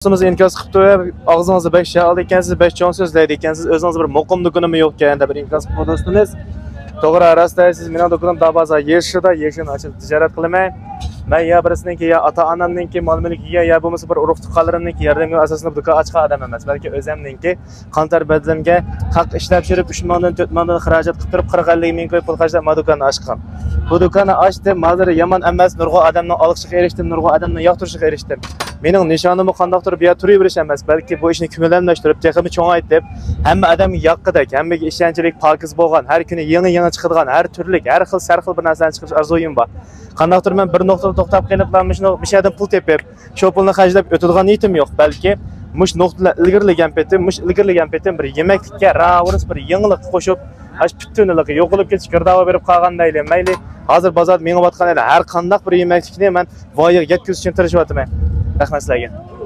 Siz imkos qilib qo'yib, og'zingizni 5 oldi ekansiz, 5 jon so'zlaydi ekansiz, o'zingiz bir muqim do'konimi yo'q ekanda bir imkos qilib qo'ydingiz. To'g'ri, rostda siz mening do'konim Dabaza Yeshida, yeshini ochib tijorat qilaman. Men ya birisininki, ya ota-onamninki, mol-mulkiga, ya bo'lmasa bir urug' tuqqanlarimninki yordamga asosida do'kon ochgan odam emas, balki o'zimninki qantar badlimga haq ishlab yurib 3 mingdan 4 mingdan xarajat qilib turib 40-50 ming qo'yib pul qajlab ma do'konni ochgan. Bu do'konni ochdim, mazir yomon emas, nurg'un odamning olqishiga erishdim, nurg'un odamning yoqtirishiga erishdim. Mening nishonimni qandoqdir bu yerda turib berish emas, balki bu ishni ko'ngillantirib, texnikani cho'ngaytib, hamma odamga yoqqidek, hammaga ishonchlik, pokiz bo'lgan, har kuni yangi chiqadigan, har turli, har xil sarxil bir narsani chiqarish orzuyim bor. Qandoqdir men bir nuqtada to'xtab qolibman, shuni bir yerdan pul tepib, shu pulni xarjlab o'tadigan niyatim yo'q, balki mush nuqtalar ilgirlagan petim bir yemaklikka ravurs bir yangilik qo'shib, ash butunligi yo'qolib ketish girdava berib qolgandayli, mayli hozir bozor mengayotgan har qanday bir yemaklikni men voyaga yetkazish uchun tirishyapman. Rahmat sizlarga.